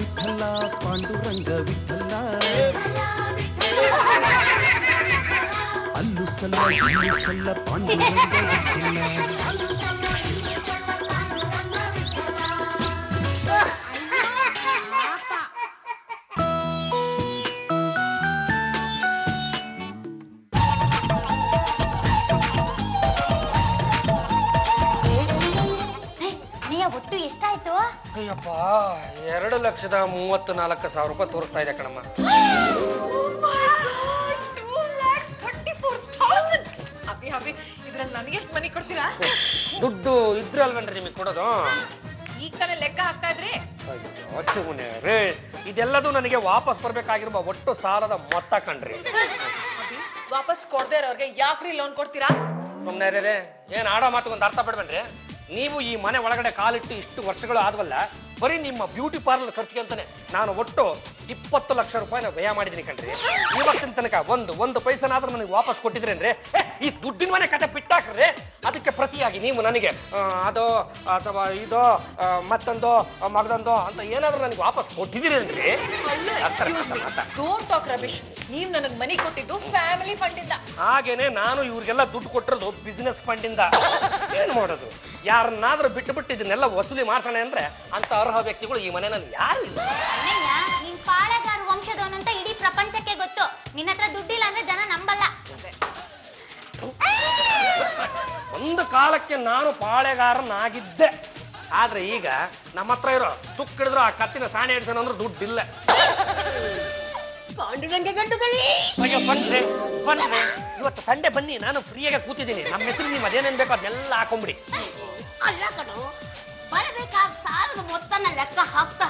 ವಿಠಲ ಪಾಂಡುರಂಗ ವಿಠಲ ಅಲ್ಲು ಸಲ್ಲ ಇಲ್ಲು ಸಲ್ಲ ಪಾಂಡುರಂಗ ವಿಠಲ. ಒಟ್ಟು ಎಷ್ಟಾಯ್ತು? ಅಯ್ಯಪ್ಪ 2,34,000 ರೂಪಾಯಿ ತೋರಿಸ್ತಾ ಇದೆ ಕಣಮ್ಮ. ಇದ್ರಲ್ಲಿ ನನಗೆ ಎಷ್ಟು ಮನಿ ಕೊಡ್ತೀರಾ? ದುಡ್ಡು ಇದ್ರೆ ಅಲ್ವೇನ್ರಿ ನಿಮಗೆ ಕೊಡೋದು? ಈಗ ತಾನೇ ಲೆಕ್ಕ ಹಾಕ್ತಾ ಇದ್ರಿ. ರೇ ಇದೆಲ್ಲದೂ ನನಗೆ ವಾಪಸ್ ಬರ್ಬೇಕಾಗಿರುವ ಒಟ್ಟು ಸಾಲದ ಮೊತ್ತ ಕಣ್ರಿ. ವಾಪಸ್ ಕೊಡದೇ ಇರೋರ್ಗೆ ಯಾಕ್ರಿ ಲೋನ್ ಕೊಡ್ತೀರಾ? ಸುಮ್ಮನೆ ರೇ ಏನ್ ಆಡೋ ಮಾತುಗೊಂದು ಅರ್ಥ ಬಿಡ್ಬೇಡ್ರಿ. ನೀವು ಈ ಮನೆ ಒಳಗಡೆ ಕಾಲಿಟ್ಟು ಇಷ್ಟು ವರ್ಷಗಳು ಆದ್ವಲ್ಲ, ಬರೀ ನಿಮ್ಮ ಬ್ಯೂಟಿ ಪಾರ್ಲರ್ ಖರ್ಚಿಗೆ ಅಂತಾನೆ ನಾನು ಒಟ್ಟು 20 ಲಕ್ಷ ರೂಪಾಯಿನ ವ್ಯಯ ಮಾಡಿದೀನಿ ಕಣ್ರಿ. ಇವತ್ತಿನ ತನಕ ಒಂದು ಪೈಸನಾದ್ರೂ ನನಗೆ ವಾಪಸ್ ಕೊಟ್ಟಿದ್ರೇನ್ರಿ? ಈ ದುಡ್ಡಿನ ಮನೆ ಕತೆ ಬಿಟ್ಟಾಕ್ರಿ. ಅದಕ್ಕೆ ಪ್ರತಿಯಾಗಿ ನೀವು ನನಗೆ ಅದು ಅಥವಾ ಇದು ಮತ್ತೊಂದು ಮಗದೊಂದು ಅಂತ ಏನಾದ್ರೂ ನನಗೆ ವಾಪಸ್ ಕೊಟ್ಟಿದ್ದೀರೇನ್ರಿ? Don't talk Ramesh. ನೀವ್ ನನಗ್ ಮನಿ ಕೊಟ್ಟಿದ್ದು ಫ್ಯಾಮಿಲಿ ಫಂಡ್ ಇಂದ. ಹಾಗೇನೆ ನಾನು ಇವ್ರಿಗೆಲ್ಲ ದುಡ್ಡು ಕೊಟ್ಟಿರೋದು ಬಿಸಿನೆಸ್ ಫಂಡ್ ಇಂದ. ಏನ್ ಮಾಡೋದು, ಯಾರನ್ನಾದ್ರೂ ಬಿಟ್ಟು ಇದನ್ನೆಲ್ಲ ವಸೂಲಿ ಮಾಡ್ತಾನೆ ಅಂದ್ರೆ ಅಂತ ಅರ್ಹ ವ್ಯಕ್ತಿಗಳು ಈ ಮನೆಯಲ್ಲಿ ಯಾರು ಇಲ್ಲ. ನೀನ್ ಪಾಳೆಗಾರ ವಂಶದವನಂತ ಇಡೀ ಪ್ರಪಂಚಕ್ಕೆ ಗೊತ್ತು. ನಿನ್ನ ಹತ್ರ ದುಡ್ಡಿಲ್ಲ ಅಂದ್ರೆ ಜನ ನಂಬಲ್ಲ. ಒಂದು ಕಾಲಕ್ಕೆ ನಾನು ಪಾಳೆಗಾರನಾಗಿದ್ದೆ. ಆದ್ರೆ ಈಗ ನಮ್ಮ ಹತ್ರ ಇರೋ ತುಕ್ ಹಿಡಿದ್ರು ಆ ಕತ್ತಿನ ಸಾಣೆ ಹಿಡ್ಸೋಣ ಅಂದ್ರೆ ದುಡ್ಡಿಲ್ಲ. ಪಾಂಡುರಂಗ ಗಂಡುಗಳಿ ಬನ್ನಿ ಇವತ್ತು ಸಂಡೆ ಬನ್ನಿ, ನಾನು ಫ್ರೀಯಾಗಿ ಕೂತಿದ್ದೀನಿ. ನಮ್ಮ ಹೆಸರು ನೀವು ಅದೇನೇನ್ ಬೇಕೋ ಅದನ್ನೆಲ್ಲ ಹಾಕೊಂಬಿಡಿ. ಅಲ್ಲ ಕಣು, ಬರಬೇಕಾದ ಸಾಲದ ಮೊತ್ತನ ಲೆಕ್ಕ ಹಾಕ್ತಾ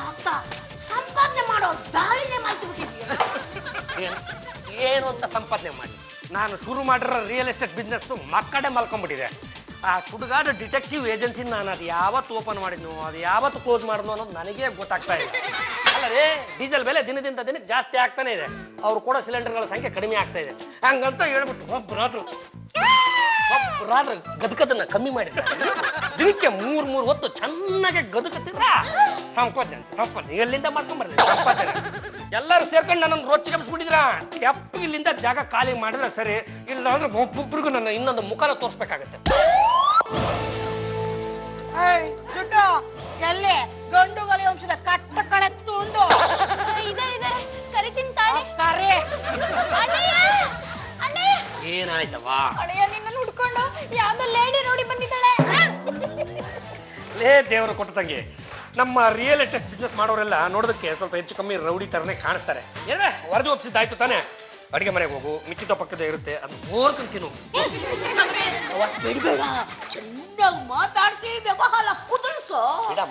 ಸಂಪಾದನೆ ಮಾಡೋ ದಾರಿನೇ ಮಾಡ್ತು ಬಿಟ್ಟಿದ್ದೀಯ. ಏನು ಅಂತ ಸಂಪಾದನೆ ಮಾಡಿ ನಾನು ಶುರು ಮಾಡಿರೋ ರಿಯಲ್ ಎಸ್ಟೇಟ್ ಬಿಸ್ನೆಸ್ ಮಕ್ಕಡೆ ಮಲ್ಕೊಂಡ್ಬಿಟ್ಟಿದೆ. ಆ ಸುಡುಗಾಡು ಡಿಟೆಕ್ಟಿವ್ ಏಜೆನ್ಸಿ ನಾನು ಅದು ಯಾವತ್ತು ಓಪನ್ ಮಾಡಿದ್ನು, ಅದು ಯಾವತ್ತು ಕ್ಲೋಸ್ ಮಾಡಿದ್ನು ಅನ್ನೋದು ನನಗೇ ಗೊತ್ತಾಗ್ತಾ ಇದೆ. ಅಲ್ಲರೇ ಡೀಸೆಲ್ ಬೆಲೆ ದಿನದಿಂದ ದಿನಕ್ಕೆ ಜಾಸ್ತಿ ಆಗ್ತಾನೆ ಇದೆ. ಅವ್ರು ಕೊಡೋ ಸಿಲಿಂಡರ್ಗಳ ಸಂಖ್ಯೆ ಕಡಿಮೆ ಆಗ್ತಾ ಇದೆ. ಹಂಗಂತ ಹೇಳ್ಬಿಟ್ಟು ಒಬ್ಬರಾದ್ರೂ ಗದಕದನ್ನ ಕಮ್ಮಿ ಮಾಡಿದ್ದಾರೆ. ದಿನಕ್ಕೆ 3 ಹೊತ್ತು ಚೆನ್ನಾಗಿ ಗದಕತ್ತಿದ್ರ ಸಂಪಾದನೆ ಎಲ್ಲಿಂದ ಮಾಡ್ಕೊಂಡ್ಬರ್ಲಿ ಸಂಪಾದನೆ. ಎಲ್ಲರೂ ಸೇರ್ಕೊಂಡು ನನ್ನನ್ನು ರೊಚ್ಚಿಗೆಬ್ಬಿಸ್ಬಿಟ್ಟಿದ್ರ. ಎಪ್ಪು ಇಲ್ಲಿಂದ ಜಾಗ ಖಾಲಿ ಮಾಡಿದ್ರೆ ಸರಿ, ಇಲ್ಲ ಅಂದ್ರೆ ಒಬ್ಬೊಬ್ರಿಗೂ ನನ್ನ ಇನ್ನೊಂದು ಮುಖನ ತೋರಿಸ್ಬೇಕಾಗತ್ತೆ. ಎಲ್ಲಿ ಗಂಡುಗಲಿ ವಂಶದ ಕಟ್ಟ ಕಡೆ ತುಂಡು ಇದಾರೆ ಕರಿತೀನಿ ತಾಳಿ. ಕರೆ ಏನಾಯ್ತವಾ? ಅಡೆಯ ನಿನ್ನ ಹುಡ್ಕೊಂಡು ಯಾವ್ದೋ ಲೇಡಿ ನೋಡಿ ಬಂದಿದ್ದಾಳೆ. ಲೇ ದೇವರು ಕೊಟ್ಟ ತಂಗಿ, ನಮ್ಮ ರಿಯಲ್ ಎಸ್ಟೇಟ್ ಬಿಸ್ನೆಸ್ ಮಾಡೋರೆಲ್ಲ ನೋಡೋದಕ್ಕೆ ಸ್ವಲ್ಪ ಹೆಚ್ಚು ಕಮ್ಮಿ ರೌಡಿ ತರನೇ ಕಾಣಿಸ್ತಾರೆ. ಏನೇ ವರದಿ ಒಪ್ಪಿಸಿದ್ದಾಯ್ತು ತಾನೆ? ಅಡಿಗೆ ಮನೆಗೆ ಹೋಗು, ಮಿಕ್ಕಿದ ಪಕ್ಕದ ಇರುತ್ತೆ, ಅದು ಬೋರ್ಕಂತೀನು. ಚೆನ್ನಾಗಿ ಮಾತಾಡ್ಸಿ ವ್ಯವಹಾರ ಕುದುರಿಸೋ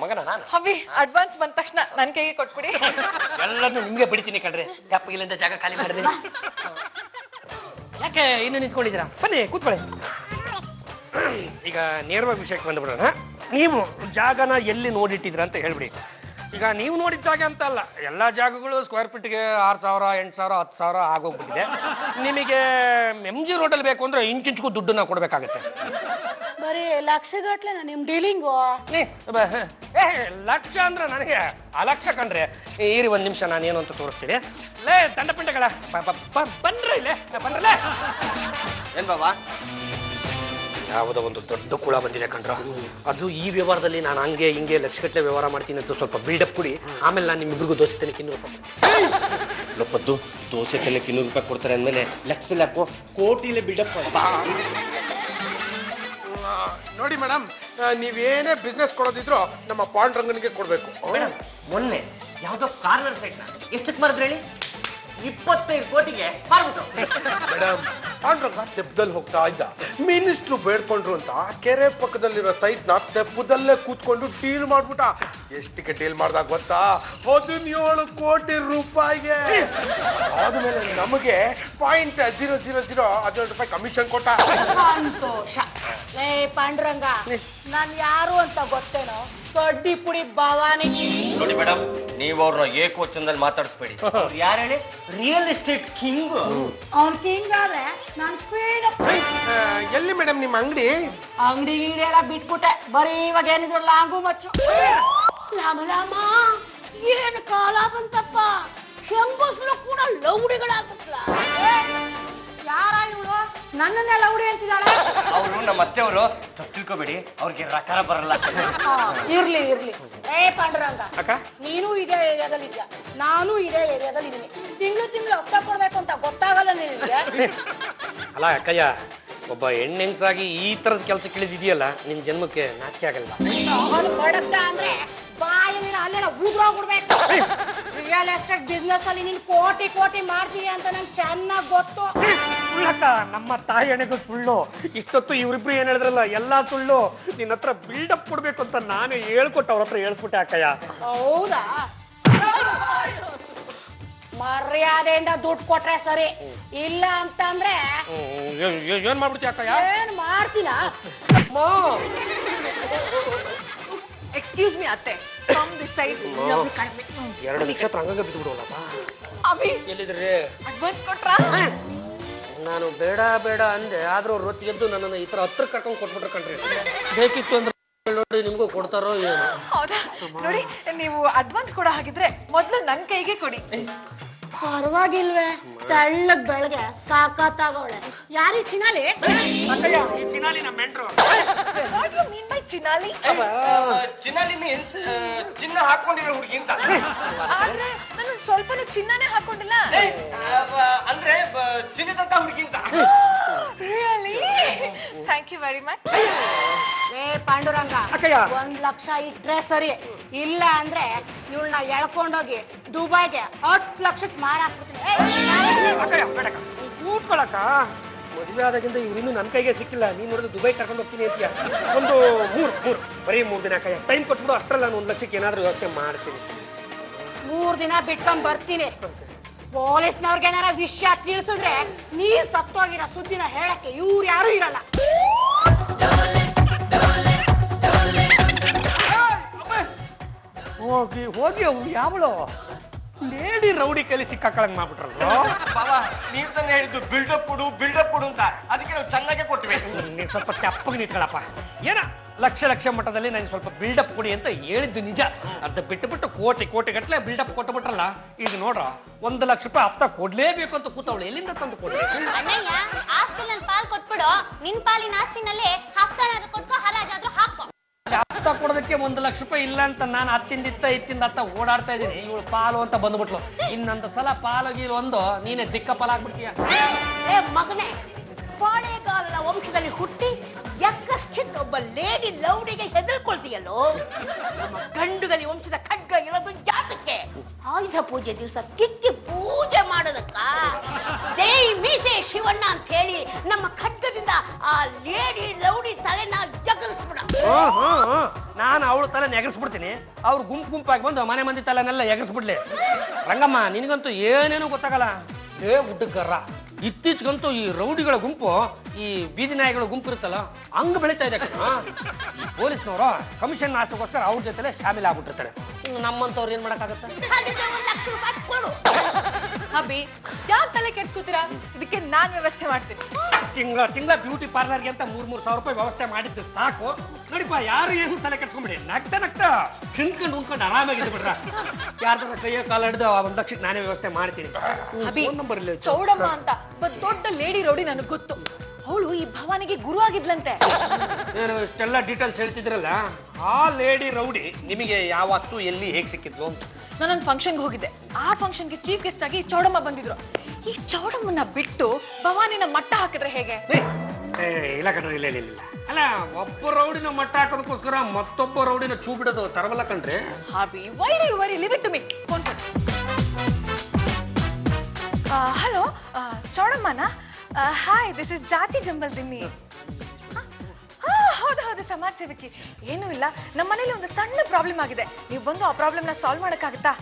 ಮಗನ ನಾನು ಹವಿ ಅಡ್ವಾನ್ಸ್ ಬಂದ ತಕ್ಷಣ ನನ್ ಕೈಗೆ ಕೊಟ್ಬಿಡಿ. ಎಲ್ಲರನ್ನೂ ನಿಮ್ಗೆ ಬಿಡ್ತೀನಿ ಕಣ್ರಿ. ತಪ್ಪಗಿಲ್ಲಿಂದ ಜಾಗ ಖಾಲಿ ಮಾಡಿದ್ದೀನಿ. ಯಾಕೆ ಇನ್ನು ನಿಂತ್ಕೊಂಡಿದ್ದೀರಾ? ಬನ್ನಿ ಕೂತ್ಕೊಳ್ಳಿ. ಈಗ ನೇರವಾಗಿ ವಿಷಯಕ್ಕೆ ಬಂದ್ಬಿಡೋಣ. ನೀವು ಜಾಗನ ಎಲ್ಲಿ ನೋಡಿಟ್ಟಿದ್ರ ಅಂತ ಹೇಳ್ಬಿಡಿ. ಈಗ ನೀವು ನೋಡಿದ ಜಾಗ ಅಂತ ಅಲ್ಲ, ಎಲ್ಲಾ ಜಾಗಗಳು ಸ್ಕ್ವೇರ್ ಫೀಟ್ಗೆ 6,000, 8,000, 10,000 ಆಗೋಗ್ಬಿಟ್ಟಿದೆ. ನಿಮಗೆ MG ರೋಡಲ್ಲಿ ಬೇಕು ಅಂದ್ರೆ ಇಂಚಿಂಚಿಗೂ ದುಡ್ಡನ್ನ ಕೊಡ್ಬೇಕಾಗತ್ತೆ. ಬರೀ ಲಕ್ಷಗಟ್ಲೆ ನಿಮ್ ಡೀಲಿಂಗು. ಲಕ್ಷ ಅಂದ್ರೆ ನನಗೆ ಅಲಕ್ಷ ಕಂಡ್ರೆ. ಇರಿ ಒಂದ್ ನಿಮಿಷ, ನಾನೇನು ಅಂತ ತೋರಿಸ್ತೀನಿ. ಲೇ ದಂಡ ಪಿಂಡಗಳ ಬನ್ರಿ ಇಲ್ಲೇ ಬನ್ರಲೇ. ಏನ್ ಬಾಬಾ? ಯಾವುದೋ ಒಂದು ದೊಡ್ಡ ಕುಳ ಬಂದಿದೆ ಕಂಡ್ರ. ಅದು ಈ ವ್ಯವಹಾರದಲ್ಲಿ ನಾನು ಹಂಗೆ ಹಿಂಗೆ ಲಕ್ಷಗಟ್ಟಲೆ ವ್ಯವಹಾರ ಮಾಡ್ತೀನಿ ಅಂತ ಸ್ವಲ್ಪ ಬಿಲ್ಡಪ್ ಕೊಡಿ. ಆಮೇಲೆ ನಾನು ನಿಮ್ಮಿಬ್ರಿಗೂ ದೋಸೆ ತಿನ್ನಕ್ಕೆ 200 ರೂಪಾಯಿ ದೋಸೆ ತಿನ್ನಕ್ಕೆ 200 ರೂಪಾಯಿ ಕೊಡ್ತಾರೆ ಅಂದ್ಮೇಲೆ ಲಕ್ಷ ಕೋಟಿಲೆ ಬಿಲ್ಡಪ್. ನೋಡಿ ಮೇಡಮ್, ನೀವೇನೇ ಬಿಸ್ನೆಸ್ ಕೊಡೋದಿದ್ರು ನಮ್ಮ ಪಾಂಡುರಂಗನಿಗೆ ಕೊಡ್ಬೇಕು. ಮೊನ್ನೆ ಯಾವ್ದೋ ಕಾರ್ನರ್ ಸೈಟ್ ಎಷ್ಟಕ್ಕೆ ಮಾರಿದ್ರೆ ಹೇಳಿ? 25 ಕೋಟಿಗೆ ಮಾರ್ಬಿಟ್ಟು. ಮೇಡಮ್, ಪಾಂಡುರಂಗ ತೆಪ್ಪದಲ್ಲಿ ಹೋಗ್ತಾ ಇದ್ದ. ಮಿನಿಸ್ಟ್ರು ಬೇಡ್ಕೊಂಡ್ರು ಅಂತ ಕೆರೆ ಪಕ್ಕದಲ್ಲಿರೋ ಸೈಟ್ ನ ತೆಪ್ಪದಲ್ಲೇ ಕೂತ್ಕೊಂಡು ಡೀಲ್ ಮಾಡ್ಬಿಟ್ಟ. ಎಷ್ಟಕ್ಕೆ ಡೀಲ್ ಮಾಡ್ದಾಗ ಗೊತ್ತಾ? 17 ಕೋಟಿ ರೂಪಾಯಿಗೆ. ಆದ್ಮೇಲೆ ನಮಗೆ .000 ರೂಪಾಯಿ ಕಮಿಷನ್ ಕೊಟ್ಟ. ಸಂತೋಷ. ಲೇ ಪಾಂಡುರಂಗ, ನಾನ್ ಯಾರು ಅಂತ ಗೊತ್ತೇನೋ? ಕಡ್ಡಿ ಪುಡಿ ಭವಾನಿ. ನೋಡಿ ಮೇಡಮ್, ನೀವು ಅವ್ರನ್ನ ಏಕವಚನದಲ್ಲಿ ಮಾತಾಡಿಸ್ಬೇಡಿ. ಯಾರು ಹೇಳಿ? Real estate king. ಅವ್ನ್ ಕಿಂಗ್ ಆದ್ರೆ ನಾನ್ ಕ್ವೀನ್. ಎಲ್ಲಿ ಮೇಡಮ್ ನಿಮ್ಮ ಅಂಗಡಿ? ಅಂಗಡಿ ಗಿಡಿ ಎಲ್ಲ ಬಿಟ್ಬಿಟ್ಟೆ. ಬರೀ ಇವಾಗ ಏನಿದ್ರು ಲಾಂಗು ಮಚ್ಚು. ರಾಮ ರಾಮ, ಏನ್ ಕಾಲ ರೌಡಿಗಳಾಗ್ಬಿಟ್ಲ. ಯಾರ ಇವಳು ನನ್ನನ್ನೇ ಲೌಡಿ ಅಂತಿದ್ದಾಳೆ? ಅವರು ನಮ್ಮ ಅತ್ತೆಯವರು ತಪ್ಪು ತಿಳ್ಕೊಬೇಡಿ, ಅವ್ರಿಗೆ ರಕಾರ ಬರಲ್ಲ. ಇರ್ಲಿ ಇರ್ಲಿ. ಪಾಂಡುರಂಗ, ಅಕ್ಕ ನೀನು ಇದೇ ಏರಿಯಾದಲ್ಲಿ ಇದ್ಯಾ, ನಾನು ಇದೇ ಏರಿಯಾದಲ್ಲಿ ಇದೀನಿ. ತಿಂಗಳು ಹಪ್ತ ಕೊಡ್ಬೇಕು ಅಂತ ಗೊತ್ತಾಗಲ್ಲ ನಿನಗೆ? ಅಲ್ಲ ಅಕ್ಕಯ್ಯ, ಒಬ್ಬ ಹೆಣ್ಣೆನ್ಸಾಗಿ ಈ ತರದ ಕೆಲಸ ಇಳಿದಿದೆಯಲ್ಲ, ನಿನ್ ಜನ್ಮಕ್ಕೆ ನಾಚಿಕೆ ಆಗಲ್ಲ. ಅವನು ಬಡಕ ಅಂದ್ರೆ ಬಾಯಿನ ಅಲ್ಲೆಲ್ಲ ಊದ್ರೋಗ್ಬಿಡ್ಬೇಕು. ರಿಯಲ್ ಎಸ್ಟೇಟ್ ಬಿಸ್ನೆಸ್ ಅಲ್ಲಿ ನೀನ್ ಕೋಟಿ ಕೋಟಿ ಮಾಡ್ತೀವಿ ಅಂತ ನಂಗೆ ಚೆನ್ನಾಗ್ ಗೊತ್ತು. ಸುಳ್ಳಕ್ಕ, ನಮ್ಮ ತಾಯಿ ಎಣೆಗೂ ಸುಳ್ಳು. ಇಷ್ಟೊತ್ತು ಇವರಿಬ್ರು ಏನ್ ಹೇಳಿದ್ರಲ್ಲ ಎಲ್ಲಾ ಸುಳ್ಳು. ನಿನ್ನ ಹತ್ರ ಬಿಲ್ಡಪ್ ಕೊಡ್ಬೇಕು ಅಂತ ನಾನೇ ಹೇಳ್ಕೊಟ್ಟು ಅವ್ರ ಹತ್ರ ಹೇಳ್ಬಿಟ್ಟೆ ಅಕ್ಕಯ್ಯ. ಹೌದಾ? ಮರ್ಯಾದೆಯಿಂದ ದುಡ್ಡು ಕೊಟ್ರೆ ಸರಿ, ಇಲ್ಲ ಅಂತಂದ್ರೆ ಏನ್ ಮಾಡ್ಬಿಡ್ತೀಯ ಅಕ್ಕಯ್ಯ? ಏನ್ ಮಾಡ್ತೀನ? ಎಕ್ಸ್ಕ್ಯೂಸ್ ಮಿ ಅತ್ತೆ, ಫ್ರಮ್ ದಿಸ್ ಸೈಡ್. 2 ನಿಮಿಷ ಹಂಗ ಬಿದ್ದು ಬಿಡುವಲ್ಲಪ್ಪ. ಅಭಿ ಎಲ್ಲಿದ್ರಿ? ಅಡ್ವಾನ್ಸ್ ಕೊಟ್ರಾ? ನಾನು ಬೇಡ ಬೇಡ ಅಂದೆ, ಆದ್ರೂ ಅವ್ರು ರೊಚ್ಚಿಗೆದ್ದು ನನ್ನನ್ನು ಈ ತರ ಹತ್ರ ಕರ್ಕೊಂಡ್ ಕೊಟ್ಬಿಟ್ರೆ ಕಣ್ರಿ. ಬೇಕಿತ್ತು ಅಂದ್ರೆ ನೋಡಿ ನಿಮ್ಗೂ ಕೊಡ್ತಾರೋ ಏನು. ಹೌದಾ? ನೋಡಿ, ನೀವು ಅಡ್ವಾನ್ಸ್ ಕೊಡೋ ಹಾಗಿದ್ರೆ ಮೊದ್ಲು ನನ್ ಕೈಗೆ ಕೊಡಿ. ಪರವಾಗಿಲ್ವೇ, ತೆಳ್ಳಗ್ ಬೆಳಗ್ಗೆ ಸಾಕಾತಾಗವಳೆ. ಯಾರಿ ಚಿನಾಲಿ? ಈ ಚಿನಾಲಿ ನಮ್ಮ ಮೆಂಟ್ರು. What do you mean by ಚಿನಾಲಿ? ಚಿನ್ನಾಲಿ ಮೀನ್ಸ್ ಚಿನ್ನ ಹಾಕೊಂಡಿರೋ ಹುಡುಗಿ ಅಂತ. ಆದ್ರೆ ನಾನು ಸ್ವಲ್ಪನೂ ಚಿನ್ನನೇ ಹಾಕೊಂಡಿಲ್ಲ. ಅಂದ್ರೆ ಚಿನ್ನದಂತ ಹುಡುಗಿ ಅಂತ. Really? Thank you very much. Panduranga, ಅಕ್ಕಯ್ಯ. 1 ಲಕ್ಷ ಇಟ್ರೆ ಸರಿ, ಇಲ್ಲ ಅಂದ್ರೆ ಇವಳನ್ನ ಎಳ್ಕೊಂಡೋಗಿ ದುಬೈಗೆ 10 ಲಕ್ಷಕ್ಕೆ ಮಾರಾಕ್ಬಿಡ್ತೀನಿ. ಅಕ್ಕಯ್ಯ ಬೇಡಕ್ಕ, ಕೂತ್ಕೊಳಕ್ಕ. ಮದುವೆ ಆದಾಗಿಂದ ಇವ್ರಿನ್ನೂ ನನ್ನ ಕೈಗೆ ಸಿಕ್ಕಿಲ್ಲ. ನೀನ್ ನೋಡಿದ್ರೆ ದುಬೈ ಕರ್ಕೊಂಡು ಹೋಗ್ತೀನಿ ಅಂತೀಯ. ಒಂದು ಬರೀ 3 ದಿನ ಅಕ್ಕಯ್ಯ ಟೈಮ್ ಕೊಟ್ಬಿಡು. ಅಷ್ಟ್ರಲ್ಲಿ ನಾನು 1 ಲಕ್ಷಕ್ಕೆ ಏನಾದ್ರೂ ವ್ಯವಸ್ಥೆ ಮಾಡ್ತೀನಿ. 3 ದಿನ ಬಿಟ್ಕೊಂಡ್ ಬರ್ತೀನಿ. ಪೊಲೀಸ್ನವ್ರಿಗೆ ಏನಾರ ವಿಷಯ ತಿಳಿಸಿದ್ರೆ ನೀರ್ ಸತ್ತೋಗಿರೋ ಸುದ್ದಿನ ಹೇಳಕ್ಕೆ ಇವ್ರು ಯಾರು ಇರಲ್ಲ. ಹೋಗಿ ಅವ್ರು ಯಾವಳು ಲೇಡಿ ರೌಡಿ ಕೈಲಿ ಸಿಕ್ಕಾಕಳಂಗ್ ಮಾಡ್ಬಿಟ್ರಲ್ವ. ಬಾಬಾ, ನೀವ್ ತಾನೇ ಹೇಳಿದ್ದು ಬಿಲ್ಡಪ್ ಕೊಡು ಅಂತ. ಅದಕ್ಕೆ ನಾವು ಚೆನ್ನಾಗೇ ಕೊಟ್ಟಿವಿ. ನೀನ್ ಸ್ವಲ್ಪ ತೆಪ್ಪಗೆ ನಿಂತ್ಕೊಳಪ್ಪ. ಏನ ಲಕ್ಷ ಮಟ್ಟದಲ್ಲಿ ನಂಗೆ ಸ್ವಲ್ಪ ಬಿಲ್ಡಪ್ ಕೊಡಿ ಅಂತ ಹೇಳಿದ್ದು ನಿಜ. ಅರ್ಧ ಬಿಟ್ಟು ಕೋಟಿ ಗಟ್ಟಲೆ ಬಿಲ್ಡಪ್ ಕೊಟ್ಟುಬಿಟ್ರಲ್ಲ. ಈಗ ನೋಡ್ರ 1 ಲಕ್ಷ ರೂಪಾಯಿ ಹಪ್ತ ಕೊಡ್ಲೇಬೇಕು ಅಂತ ಕೂತವಳು. ಎಲ್ಲಿಂದ ತಂದು ಕೊಡ್ಲಿ? ಅಣ್ಣಯ್ಯ, ಆಸ್ತಿ ನನ್ ಪಾಲ್ ಕೊಟ್ಬಿಡು. ನಿನ್ ಪಾಲಿನ ಆಸ್ತಿನಲ್ಲಿ ಹಕ್ಕನಾದ್ರು ಕೊಟ್ಕೋ, ಹರಾಜಾದ್ರೂ ಹಾಕೋ. ಹಪ್ತ ಕೊಡೋದಕ್ಕೆ 1 ಲಕ್ಷ ರೂಪಾಯಿ ಇಲ್ಲ ಅಂತ ನಾನು ಇತ್ತಿಂದ ಅತ್ತ ಓಡಾಡ್ತಾ ಇದ್ದೀನಿ. ಇವಳು ಪಾಲು ಅಂತ ಬಂದ್ಬಿಟ್ಲು. ಇನ್ನೊಂದು ಸಲ ಪಾಲುಗೀಲು ಒಂದು ನೀನೇ ದಿಕ್ಕ ಪಾಲಾಗ್ಬಿಡ್ತೀಯ. ಮಗನೇ, ಪಾಳೆಗಾಲನ ವಂಶದಲ್ಲಿ ಹುಟ್ಟಿ ಯಕ್ಕಶ್ಚಿತ್ ಒಬ್ಬ ಲೇಡಿ ಲೌಡಿಗೆ ಹೆದರ್ಕೊಳ್ತೀಯಲ್ಲೋ. ನಮ್ಮ ಗಂಡುಗಲಿ ವಂಶದ ಖಡ್ಗ ಇರೋದು ಜಾತಕ್ಕೆ. ಆಯುಧ ಪೂಜೆ ದಿವಸ ಕಿಕ್ಕಿ ಪೂಜೆ ಮಾಡೋದಕ್ಕ ಜೈ ಮೀಸೆ ಶಿವಣ್ಣ ಅಂತ ಹೇಳಿ ನಮ್ಮ ಖಡ್ಗದಿಂದ ಆ ಲೇಡಿ ಲೌಡಿ ತಲೆನ ಜಗಲಿಸ್ಬಿಡ. ನಾನು ಅವಳು ತಲೆ ಎಗರಿಸ್ಬಿಡ್ತೀನಿ. ಅವ್ರು ಗುಂಪಾಗಿ ಬಂದು ಮನೆ ಮಂದಿ ತಲೆನೆಲ್ಲ ಎಗರಿಸ್ಬಿಡ್ಲಿ. ರಂಗಮ್ಮ, ನಿನಗಂತೂ ಏನೇನೂ ಗೊತ್ತಾಗಲ್ಲ. ಹುಡುಗರ ಇತ್ತೀಚೆಗಂತೂ ಈ ರೌಡಿಗಳ ಗುಂಪು, ಈ ಬೀದಿ ನಾಯಿಗಳ ಗುಂಪು ಇರುತ್ತಲ್ಲ, ಹಂಗ ಬೆಳೀತಾ ಇದೆ. ಈ ಪೊಲೀಸ್ನವರು ಕಮಿಷನ್ ಆಸೆಗೋಸ್ಕರ ಅವ್ರ ಜೊತೆಲೆ ಶಾಮೀಲ್ ಆಗ್ಬಿಟ್ಟಿರ್ತಾರೆ. ನಮ್ಮಂತವ್ರು ಏನ್ ಮಾಡಕ್ಕಾಗತ್ತೆ? ಅಭಿ, ಯಾಕೆ ತಲೆ ಕೆಡ್ಸ್ಕೊತೀರಾ? ಇದಕ್ಕೆ ನಾನ್ ವ್ಯವಸ್ಥೆ ಮಾಡ್ತೀನಿ. ತಿಂಗಳ ಬ್ಯೂಟಿ ಪಾರ್ಲರ್ಗೆ ಅಂತ 3,000 ರೂಪಾಯಿ ವ್ಯವಸ್ಥೆ ಮಾಡಿದ್ದು ಸಾಕು. ನೋಡಿಪ್ಪ, ಯಾರು ಏನು ತಲೆ ಕೆಡ್ಸ್ಕೊಂಬಿಡಿ. ನಗ್ತಾ ತಿನ್ಕೊಂಡು ಉಣ್ಕೊಂಡು ಆರಾಮಾಗಿದ್ದು ಬಿಡ್ರ. ಯಾರ್ದಾರ ಕೈಯೋ ಕಾಲ ಹಿಡಿದು 1 ಲಕ್ಷಕ್ಕೆ ನಾನೇ ವ್ಯವಸ್ಥೆ ಮಾಡ್ತೀನಿ. ಅಭಿ, ಫೋನ್ ನಂಬರ್ ಇಲ್ಲ. ಚೌಡಮ್ಮ ಅಂತ ಒಬ್ಬ ದೊಡ್ಡ ಲೇಡಿ ರೌಡಿ ನನಗೆ ಗೊತ್ತು. ಅವಳು ಈ ಭವಾನಿಗೆ ಗುರು ಆಗಿದ್ಲಂತೆ. ಏನು ಇಷ್ಟೆಲ್ಲ ಡೀಟೇಲ್ಸ್ ಹೇಳ್ತಿದ್ರಲ್ಲ, ಆ ಲೇಡಿ ರೌಡಿ ನಿಮಗೆ ಯಾವತ್ತು ಎಲ್ಲಿ ಹೇಗೆ ಸಿಕ್ಕಿದ್ಲು ಅಂತ? ನಾನೊಂದು ಫಂಕ್ಷನ್ಗೆ ಹೋಗಿದ್ದೆ. ಆ ಫಂಕ್ಷನ್ಗೆ ಚೀಫ್ ಗೆಸ್ಟ್ ಆಗಿ ಚೌಡಮ್ಮ ಬಂದಿದ್ರು. ಈ ಚೌಡಮ್ಮನ ಬಿಟ್ಟು ಭವಾನಿನ ಮಟ್ಟ ಹಾಕಿದ್ರೆ ಹೇಗೆ? ಇಲ್ಲ ಕಣ್ರಿ, ಇಲ್ಲ ಅಲ್ಲ, ಒಬ್ಬ ರೌಡಿನ ಮಟ್ಟ ಹಾಕೋದಕ್ಕೋಸ್ಕರ ಮತ್ತೊಬ್ಬ ರೌಡಿನ ಚೂ ಬಿಡೋದು ತರವಲ್ಲ ಕಣ್ರಿ. Hobby, why do you worry? Leave it to me. Phone ಕೊಡಿ. ಹಲೋ, ಚೌಡಮ್ಮನಾ? ಹಾಯ್, ದಿಸ್ ಇಸ್ ಜಾಚಿ ಜಂಬಲ್ ದಿನ್ನಿ. ಹೌದು, ಸಮಾಜ ಸೇವಕಿ. ಏನೂ ಇಲ್ಲ, ನಮ್ಮ ಮನೇಲಿ ಒಂದು ಸಣ್ಣ ಪ್ರಾಬ್ಲಮ್ ಆಗಿದೆ. ನೀವು ಬಂದು ಆ ಪ್ರಾಬ್ಲಮ್ ನ ಸಾಲ್ವ್ ಮಾಡಕ್ಕಾಗತ್ತಾ?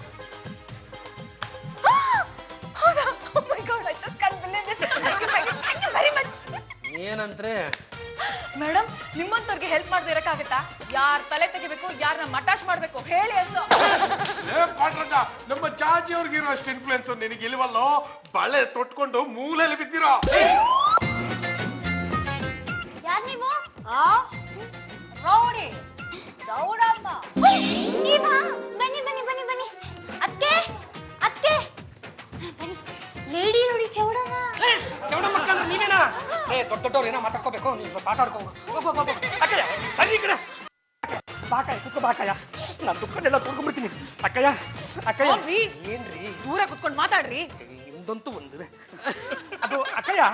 ಹೌದಾ? Oh my God, I just can't believe this. Thank you very much. ಏನಂದ್ರೆ ಮೇಡಮ್, ನಿಮ್ಮಂತವ್ರಿಗೆ ಹೆಲ್ಪ್ ಮಾಡದೆ ಇರಕ್ಕಾಗತ್ತಾ? ಯಾರ್ ತಲೆ ತೆಗಿಬೇಕು, ಯಾರನ್ನ ಮಟಾಶ್ ಮಾಡ್ಬೇಕು ಹೇಳಿ ಅಂತ. ನಮ್ಮ ಜಾಜಿ ಅವ್ರಿಗಿರೋ ಅಷ್ಟು ಇನ್ಫ್ಲೂಯೆನ್ಸ್ ನಿನಗೆ ಇಲ್ವಲ್ಲೋ? ಬಳೆ ತೊಟ್ಕೊಂಡು ಮೂಲೆಯಲ್ಲಿ ಬಿದ್ದಿರೋ. ಯಾರ್ ನೀವು? ರೌಡಿ ಚೌಡಮ್ಮ. ಬನ್ನಿ. ಅತ್ತೆ ಬನ್ನಿ. ದೊಡ್ಡವ್ರು ಏನೋ ಮಾತಾಡ್ಕೋಬೇಕು, ನೀನು ಮಾತಾಡ್ಕೋ. ಅಕ್ಕಯ್ಯ ಸರಿ ಈ ಕಡೆ ಬಾಕಾಯ ಕುತ್ಕೋ ಬಾಕಾಯ, ನಾನು ದುಃಖನೆಲ್ಲ ತೊಳ್ಕೊಂಡ್ಬಿಡ್ತೀನಿ. ಅಕ್ಕಯ್ಯ ಅಕ್ಕಯ್ಯ ಹೋಗ್ರಿ. ಏನ್ರಿ ದೂರ ಕುತ್ಕೊಂಡು ಮಾತಾಡ್ರಿ. ಇಂದಂತೂ ಒಂದಿದೆ ಅದು. ಅಕ್ಕಯ್ಯ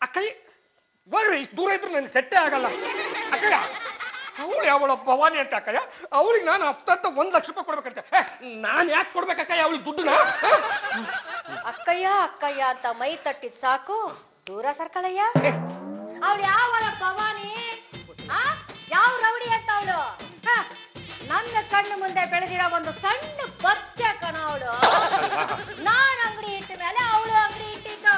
ಅಕ್ಕಯ್ಯ ಬರ್ರಿ, ಇಷ್ಟು ದೂರ ಇದ್ರೆ ನನಗೆ ಸೆಟ್ಟೇ ಆಗಲ್ಲ. ಅಕ್ಕಯ್ಯ ಅವಳು ಅವಳ ಭವಾನಿ ಅಂತ ಅಕ್ಕಯ್ಯ, ಅವಳಿಗೆ ನಾನು ಹತ್ತಂತ 1 ಲಕ್ಷ ರೂಪಾಯಿ ಕೊಡ್ಬೇಕಂತೆ. ನಾನು ಯಾಕೆ ಕೊಡ್ಬೇಕಕ್ಕಯ್ಯ ಅವಳಿಗೆ ದುಡ್ಡನ್ನ? ಅಕ್ಕಯ್ಯ ಅಕ್ಕಯ್ಯ ಅಂತ ಮೈ ತಟ್ಟಿದ್ ಸಾಕು, ದೂರ ಸರ್ಕಳಯ್ಯ. ಅವಳು ಯಾವಳ ಭವಾನಿ? ಯಾವ ರೌಡಿ ಅಂತ ಅವಳು? ನನ್ನ ಕಣ್ಣು ಮುಂದೆ ಬೆಳೆದಿರೋ ಒಂದು ಸಣ್ಣ ಬಚ್ಚ ಕಣ ಅವಳು. ನಾನ್ ಅಂಗಡಿ ಇಟ್ಟ ಮೇಲೆ ಅವಳು ಅಂಗಡಿ ಇಟ್ಟಿದ್ದು.